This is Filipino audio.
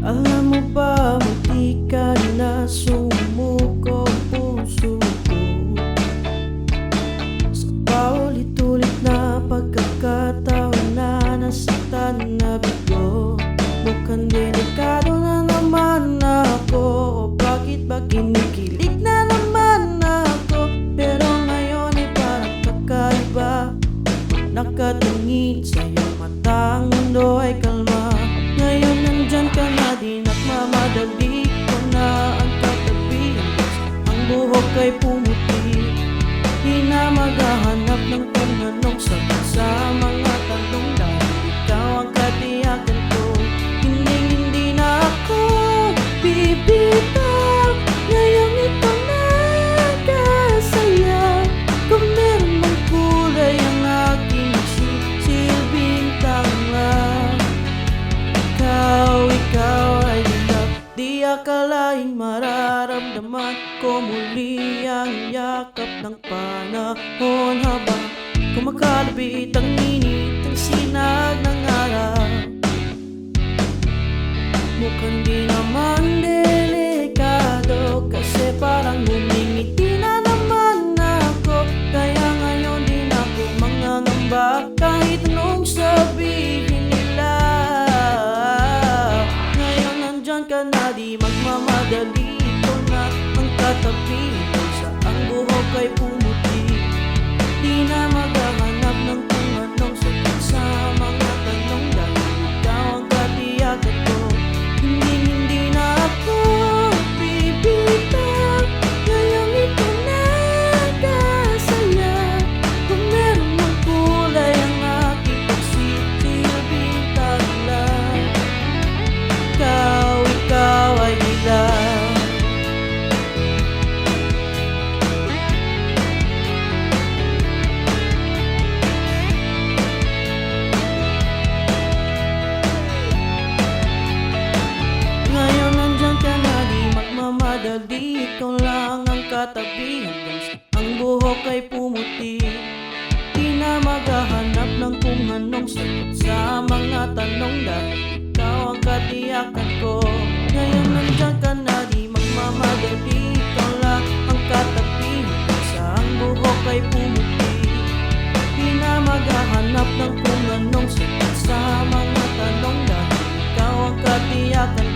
Alam mo ba, munti ka na sumuko ang puso ko sa paulit-ulit na pagkakataon na nasaktan na bigo. Mukhang delikado na naman ako, o bakit ba kinikilig na naman ako? Pero ngayon ay parang kakaiba, nakatingin sa iyong matang mundo ay kalma. Ngayon nandyan ka na, di nagmamadali ko na ang katabi. Ang buhok ay pumuti, di na maghahanap ng kung anong sagot sa mga tanong, dahil ikaw ang katiyakan ko. Hindi na ako bibitaw, ngayon ito nakasaya. Kung meron mang kulay ang aking silbing tangla, ikaw ay love. Di akalaing mararamdaman ko muli ang yakap ng panahon, habang kumakalapit ang init ng sinag ng araw. Mukhang di naman delikado, kasi parang ngumingiti na naman ako. Kaya ngayon di na ako mangangamba, kahit anong sabihin nila. Ngayon nandyan ka na, di magmamadali ko na ang katabi. Sa ang buhok ay pumuti, di na maghahanap ng kung anong sagot sa mga tanong, dahil ikaw ang katiyakan ko. Hindi na ako bibitaw, ngayon ito nakasaya. Kung meron mang kulay ang aking pagsisilbing tangla, ikaw ay ilaw. Ngayon nandyan ka na, di magmamadali, ikaw lang ang katabi. Hanggang sa ang buhok ay pumuti, di na maghahanap ng kung anong sagot sa mga tanong, dahil ikaw ang katiyakan ko. Ngayon nandyan ka na, di magmamadali, ikaw lang ang katabi. Hanggang sa ang buhok ay pumuti, di na maghahanap ng kung anong sagot sa mga tanong, dahil ikaw ang katiyakan